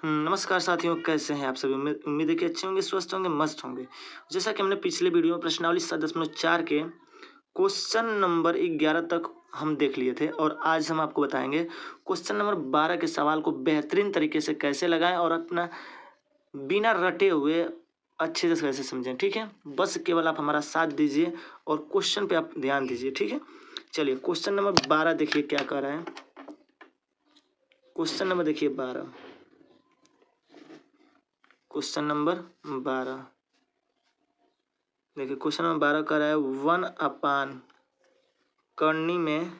नमस्कार साथियों, कैसे हैं आप सभी। उम्मीद है कि अच्छे होंगे, स्वस्थ होंगे, मस्त होंगे। जैसा कि हमने पिछले वीडियो में प्रश्नावली 7.4 के क्वेश्चन नंबर 11 तक हम देख लिए थे और आज हम आपको बताएंगे क्वेश्चन नंबर 12 के सवाल को बेहतरीन तरीके से कैसे लगाएं और अपना बिना रटे हुए अच्छे से कैसे समझें। ठीक है, बस केवल आप हमारा साथ दीजिए और क्वेश्चन पे आप ध्यान दीजिए। ठीक है, चलिए क्वेश्चन नंबर 12 देखिए क्या कह रहा है। क्वेश्चन नंबर देखिए 12, क्वेश्चन नंबर 12 देखिए। क्वेश्चन नंबर 12 कर रहा है 1 करनी में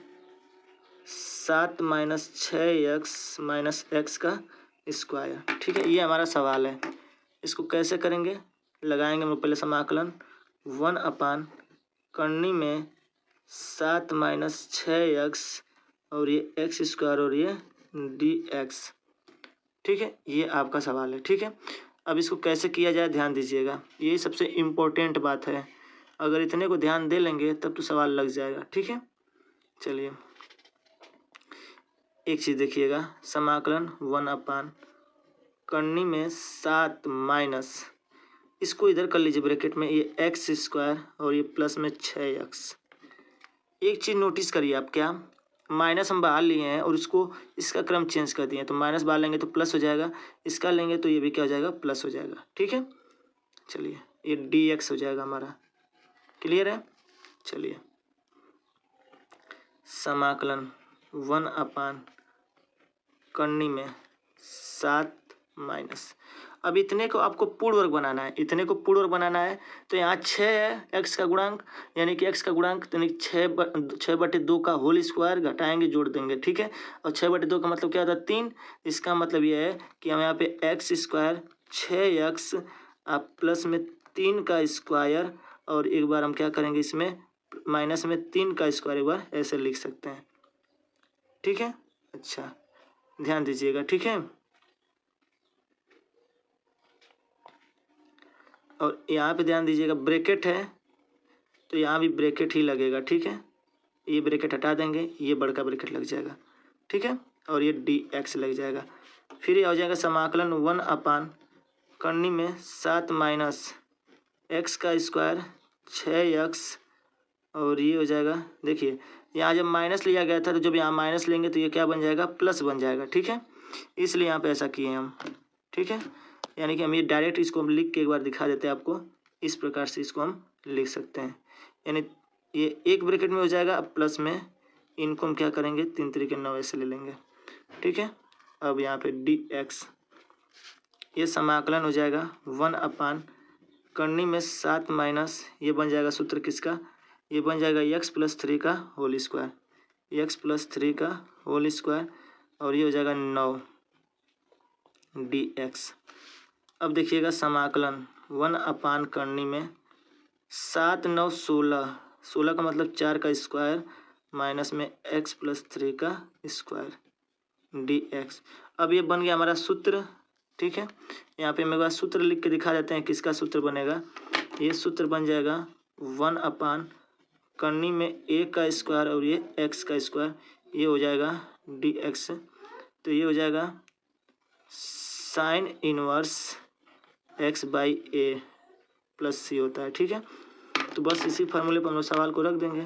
7 - 6x - x का स्क्वायर। ठीक है, ये हमारा सवाल है। इसको कैसे करेंगे, लगाएंगे हम लोग पहले समाकलन 1 करनी में 7 - 6x और ये x स्क्वायर और ये dx। ठीक है, ये आपका सवाल है। ठीक है, अब इसको कैसे किया जाए ध्यान दीजिएगा, यही सबसे इम्पोर्टेंट बात है। अगर इतने को ध्यान दे लेंगे तब तो सवाल लग जाएगा। ठीक है, चलिए एक चीज़ देखिएगा, समाकलन 1 करनी में 7 माइनस, इसको इधर कर लीजिए ब्रैकेट में, ये एक्स स्क्वायर और ये प्लस में 6x। एक चीज़ नोटिस करिए आप, क्या माइनस हम बाहर लिए हैं और इसको इसका क्रम चेंज कर दिए, तो माइनस बाहर लेंगे तो प्लस हो जाएगा, इसका लेंगे तो ये भी क्या हो जाएगा, प्लस हो जाएगा। ठीक है, चलिए ये dx हो जाएगा हमारा। क्लियर है, चलिए समाकलन 1 करनी में 7 माइनस, अब इतने को आपको पूर्ण वर्ग बनाना है, इतने को पूर्ण वर्ग बनाना है। तो यहाँ 6 है x का गुणांक, यानी कि x का गुणांक यानी 6/2 का होल स्क्वायर, घटाएंगे जोड़ देंगे। ठीक है, और 6/2 का मतलब क्या होता है, 3। इसका मतलब ये है कि हम यहाँ पे x स्क्वायर 6x आप प्लस में 3 का स्क्वायर और एक बार हम क्या करेंगे, इसमें माइनस में 3 का स्क्वायर एक बार ऐसे लिख सकते हैं। ठीक है, अच्छा ध्यान दीजिएगा। ठीक है, और यहाँ पे ध्यान दीजिएगा, ब्रैकेट है तो यहाँ भी ब्रैकेट ही लगेगा। ठीक है, ये ब्रैकेट हटा देंगे, ये बड़का ब्रैकेट लग जाएगा। ठीक है, और ये dx लग जाएगा। फिर ये हो जाएगा समाकलन 1 करनी में 7 माइनस x का स्क्वायर 6x और ये हो जाएगा। देखिए यहाँ जब माइनस लिया गया था तो जब यहाँ माइनस लेंगे तो ये क्या बन जाएगा, प्लस बन जाएगा। ठीक है, इसलिए यहाँ पे ऐसा किए हम। ठीक है, यानी कि हम ये डायरेक्ट इसको हम लिख के एक बार दिखा देते हैं आपको, इस प्रकार से इसको हम लिख सकते हैं। यानी ये एक ब्रैकेट में हो जाएगा, अब प्लस में इनको हम क्या करेंगे, 3 3 के 9 ऐसे ले लेंगे। ठीक है, अब यहाँ पे dx, ये समाकलन हो जाएगा 1 करनी में 7 माइनस, ये बन जाएगा सूत्र किसका, ये बन जाएगा x+3 का होल स्क्वायर, x+3 का होल स्क्वायर और ये हो जाएगा 9 dx। अब देखिएगा समाकलन 1 करनी में 7 9 16, 16 का मतलब 4 का स्क्वायर माइनस में x+3 का स्क्वायर dx। अब ये बन गया हमारा सूत्र। ठीक है, यहाँ पे मेरे पास सूत्र लिख के दिखा देते हैं, किसका सूत्र बनेगा। ये सूत्र बन जाएगा 1 करनी में a का स्क्वायर और ये x का स्क्वायर, ये हो जाएगा dx। तो ये हो जाएगा sine inverse x/a plus c होता है। ठीक है, तो बस इसी फार्मूले पर हम लोग सवाल को रख देंगे।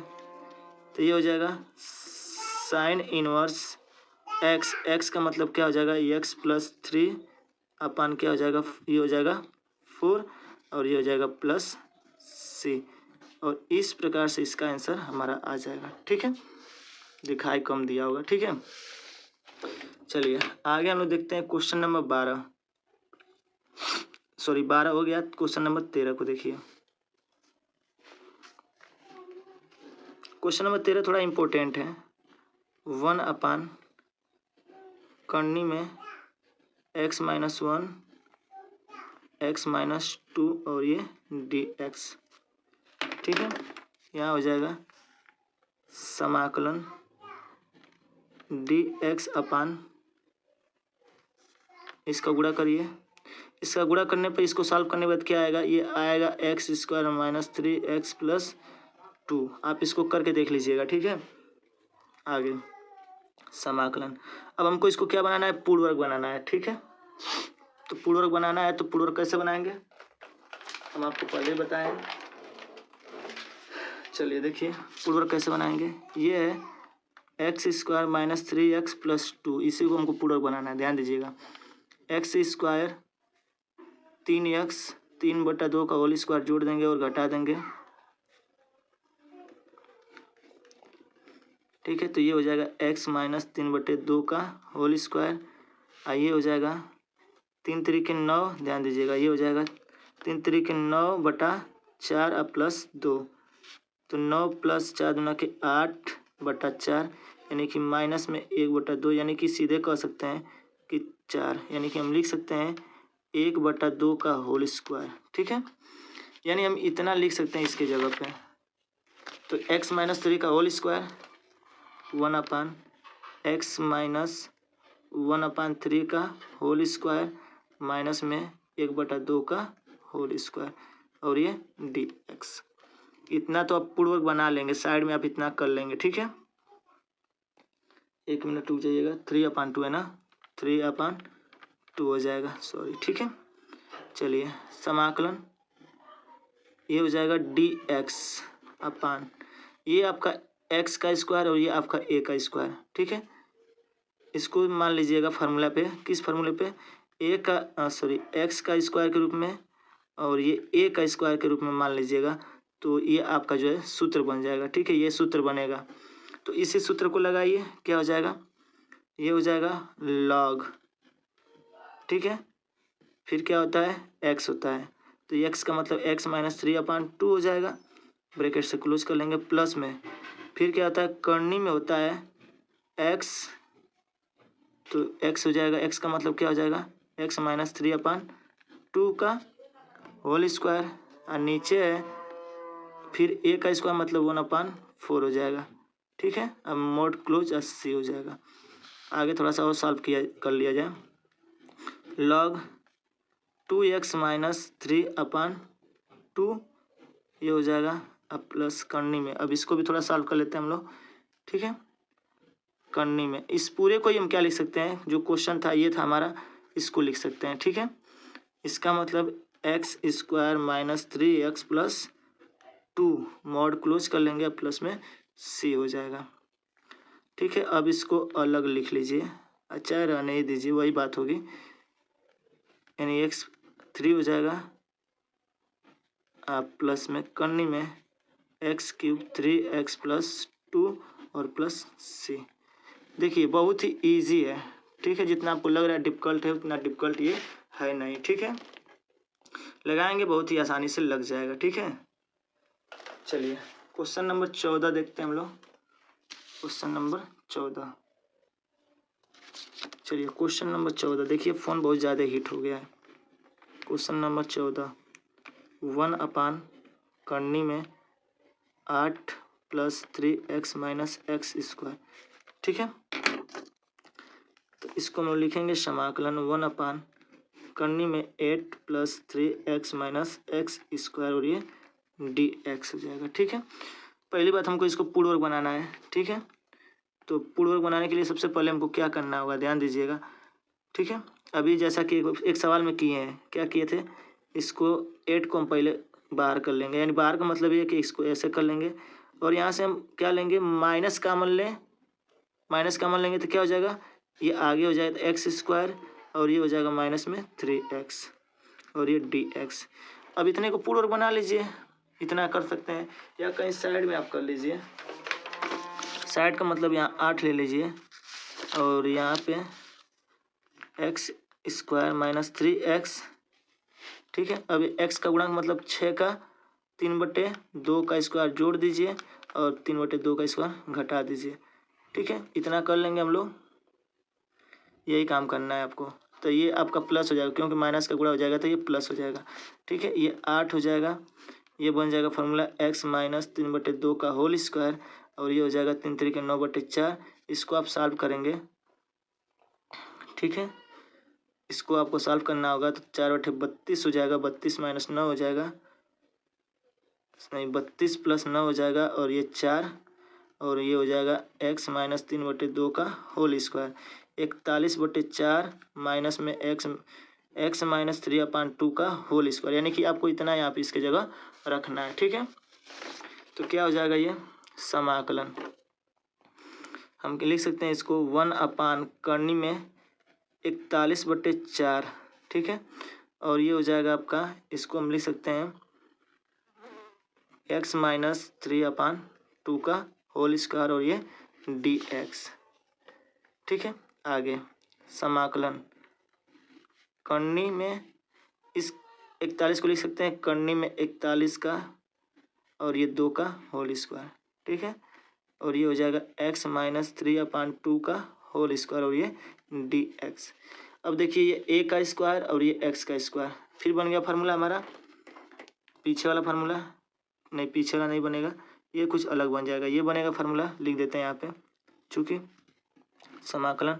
तो ये हो जाएगा साइन इनवर्स x का मतलब क्या हो जाएगा, x+3 अपन क्या हो जाएगा, ये हो जाएगा 4 और ये हो जाएगा प्लस c, और इस प्रकार से इसका आंसर हमारा आ जाएगा। ठीक है, दिखाई कम दिया होगा। ठीक है, चलिए आगे हम लोग देखते हैं क्वेश्चन नंबर 12 हो गया। क्वेश्चन नंबर 13 को देखिए। क्वेश्चन नंबर 13 थोड़ा इम्पोर्टेंट है। 1 करनी में x - 1 x - 2 और ये dx। ठीक है, यहाँ हो जाएगा समाकलन dx अपान, इसका गुणा करिए, इसका गुणा करने पर इसको सॉल्व करने के बाद क्या आएगा, ये आएगा x² - 3x + 2। आप इसको करके देख लीजिएगा। ठीक है, आगे समाकलन, अब हमको इसको क्या बनाना है, पूर्ण वर्ग बनाना है। ठीक है, तो पूर्ववर्ग बनाना है तो पूर्ववर्ग कैसे बनाएंगे हम आपको पहले ही बताएं। चलिए देखिए पूर्ववर्ग कैसे बनाएंगे। ये है x square minus 3x plus 2, इसी को हमको पूर्ववर्ग बनाना है। ध्यान दीजिएगा एक्स स्क्वायर 3x 3/2 का होल स्क्वायर जोड़ देंगे और घटा देंगे। ठीक है, तो ये हो जाएगा x माइनस 3/2 का होल स्क्वायर। ये हो जाएगा 3 3 9, ध्यान दीजिएगा ये हो जाएगा 3 3 9/4 प्लस 2, तो 9 प्लस 4 दूना के 8/4, यानी कि माइनस में 1/2, यानी कि सीधे कह सकते हैं कि 4, यानी कि हम लिख सकते हैं 1/2 का होल स्क्वायर। ठीक है, यानी हम इतना लिख सकते हैं इसके जगह पे। तो x माइनस 3 का होल स्क्वायर 1/x माइनस 1/3 का होल स्क्वायर माइनस में 1/2 का होल स्क्वायर और ये dx। इतना तो आप पूर्ववर्ग बना लेंगे, साइड में आप इतना कर लेंगे। ठीक है, 1 मिनट रुक जाइएगा। 3/2 है ना, 3/2 हो जाएगा, सॉरी। ठीक है, चलिए समाकलन ये हो जाएगा dx अपान ये आपका x का स्क्वायर और ये आपका a का स्क्वायर। ठीक है, इसको मान लीजिएगा फार्मूला पे, किस फार्मूले पे, x का स्क्वायर के रूप में और ये a का स्क्वायर के रूप में मान लीजिएगा। तो ये आपका जो है सूत्र बन जाएगा। ठीक है, ये सूत्र बनेगा, तो इसी सूत्र को लगाइए, क्या हो जाएगा, ये हो जाएगा log। ठीक है, फिर क्या होता है, x होता है, तो x का मतलब x माइनस 3/2 हो जाएगा, ब्रैकेट से क्लोज कर लेंगे, प्लस में फिर क्या होता है, करनी में होता है x, तो x हो जाएगा, x का मतलब क्या हो जाएगा, x माइनस 3/2 का होल स्क्वायर, और नीचे है फिर a का स्क्वायर मतलब 1/4 हो जाएगा। ठीक है, अब मोड क्लोज 80 हो जाएगा। आगे थोड़ा सा और सॉल्व कर लिया जाए। log 2x माइनस 3/2 ये हो जाएगा, अब प्लस करनी में, अब इसको भी थोड़ा सॉल्व कर लेते हैं हम लोग। ठीक है, करनी में इस पूरे को ही हम क्या लिख सकते हैं, जो क्वेश्चन था ये था हमारा, इसको लिख सकते हैं। ठीक है, इसका मतलब x square minus 3x plus 2 mod close कर लेंगे, प्लस में c हो जाएगा। ठीक है, अब इसको अलग लिख लीजिए, अच्छा रहने ही दीजिए, वही बात होगी, यानी x 3 हो जाएगा, प्लस में करनी में x³ 3x प्लस 2 और प्लस c। देखिए बहुत ही इजी है। ठीक है, जितना आपको लग रहा है डिफ़िकल्ट है उतना डिफ़िकल्ट ये है नहीं। ठीक है, लगाएंगे बहुत ही आसानी से लग जाएगा। ठीक है, चलिए क्वेश्चन नंबर 14 देखते हैं हम लोग। क्वेश्चन नंबर 14, चलिए क्वेश्चन नंबर 14 देखिए, फ़ोन बहुत ज़्यादा हीट हो गया है। क्वेश्चन नंबर 14, 1 करनी में 8 plus 3x minus x square. ठीक है, तो इसको हम लिखेंगे समाकलन 1 करनी में 8 plus 3x minus x square और ये dx हो जाएगा। ठीक है, पहली बात हमको इसको पूर्ववर्ग बनाना है। ठीक है, तो पूर्ववर्ग बनाने के लिए सबसे पहले हमको क्या करना होगा, ध्यान दीजिएगा। ठीक है, अभी जैसा कि एक सवाल में किए हैं, क्या किए थे, इसको 8 को हम पहले बाहर कर लेंगे, यानी बाहर का मतलब ये है कि इसको ऐसे कर लेंगे और यहाँ से हम क्या लेंगे, माइनस कॉमन लें, माइनस कॉमन लेंगे तो क्या हो जाएगा, ये आगे हो जाएगा एक्स स्क्वायर और ये हो जाएगा माइनस में 3x और ये dx। अब इतने को पूर्ववर्ग बना लीजिए, इतना कर सकते हैं, या कहीं साइड में आप कर लीजिए। साइड का मतलब यहाँ 8 ले लीजिए और यहाँ पे एक्स स्क्वायर माइनस 3x। ठीक है, अब x का गुणांक मतलब 6 का 3/2 का स्क्वायर जोड़ दीजिए और 3/2 का स्क्वायर घटा दीजिए। ठीक है, इतना कर लेंगे हम लोग, यही काम करना है आपको। तो ये आपका प्लस हो जाएगा, क्योंकि माइनस का गुणा हो जाएगा तो ये प्लस हो जाएगा। ठीक है, ये 8 हो जाएगा, ये बन जाएगा फार्मूला x माइनस 3/2 का होल स्क्वायर और ये हो जाएगा 3 3 9/4। इसको आप सॉल्व करेंगे। ठीक है, इसको आपको सॉल्व करना होगा तो 4/32 हो जाएगा, 32 माइनस 9 हो जाएगा, नहीं 32 प्लस 9 हो जाएगा और ये 4 और ये हो जाएगा x माइनस 3/2 का होल स्क्वायर। 41/4 माइनस में x माइनस 3/2 का होल स्क्वायर, यानी कि आपको इतना यहाँ पे इसके जगह रखना है। ठीक है, तो क्या हो जाएगा ये समाकलन, हम लिख सकते हैं इसको 1 करनी में 41/4। ठीक है, और ये हो जाएगा आपका, इसको हम लिख सकते हैं x माइनस 3/2 का होल स्क्वायर और ये dx। ठीक है, आगे समाकलन करनी में इस 41 को लिख सकते हैं करनी में 41 का और ये 2 का होल स्क्वायर। ठीक है, और ये हो जाएगा x माइनस 3/2 का होल स्क्वायर और ये dx। अब देखिए ये a का स्क्वायर और ये x का स्क्वायर, फिर बन गया फार्मूला हमारा, पीछे वाला फार्मूला नहीं, पीछे वाला नहीं बनेगा, ये कुछ अलग बन जाएगा, ये बनेगा फार्मूला, लिख देते हैं यहाँ पे, चूँकि समाकलन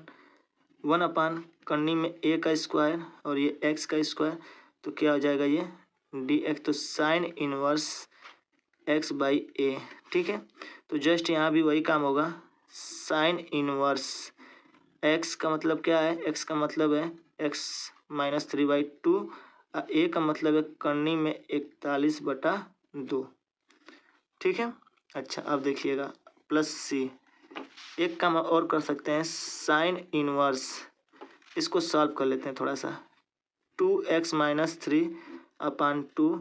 1 करनी में a का स्क्वायर और ये x का स्क्वायर, तो क्या हो जाएगा ये dx, तो साइन इनवर्स x/a। ठीक है, तो जस्ट यहाँ भी वही काम होगा, साइन इनवर्स x का मतलब क्या है, x का मतलब है x माइनस 3/2, a का मतलब है करनी में 41/2। ठीक है, अच्छा अब देखिएगा प्लस c, एक काम और कर सकते हैं, साइन इनवर्स, इसको सॉल्व कर लेते हैं थोड़ा सा, 2x माइनस 3/2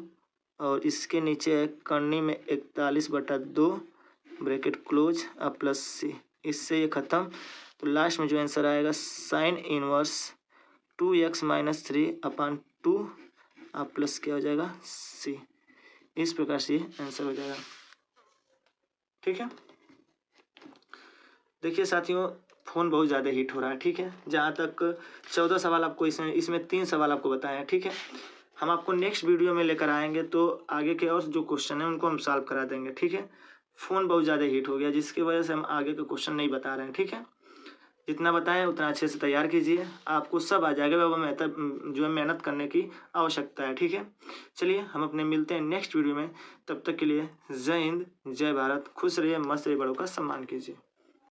और इसके नीचे है करनी में 41/2 ब्रैकेट क्लोज अब प्लस c, इससे ये ख़त्म, तो लास्ट में जो आंसर आएगा साइन इनवर्स 2x माइनस 3/2 अब प्लस क्या हो जाएगा c। इस प्रकार से आंसर हो जाएगा। ठीक है, देखिए साथियों फ़ोन बहुत ज़्यादा हीट हो रहा है। ठीक है, जहाँ तक 14 सवाल आपको इसमें 3 सवाल आपको बताए हैं। ठीक है, हम आपको नेक्स्ट वीडियो में लेकर आएंगे, तो आगे के और जो क्वेश्चन है उनको हम सॉल्व करा देंगे। ठीक है, फ़ोन बहुत ज़्यादा हीट हो गया, जिसकी वजह से हम आगे के क्वेश्चन नहीं बता रहे हैं। ठीक है, जितना बताएं उतना अच्छे से तैयार कीजिए, आपको सब आ जाएगा, वो जो है मेहनत करने की आवश्यकता है। ठीक है, चलिए हम अपने मिलते हैं नेक्स्ट वीडियो में, तब तक के लिए जय हिंद जय भारत, खुश रहिए, मस्त रहिए, बड़ों का सम्मान कीजिए।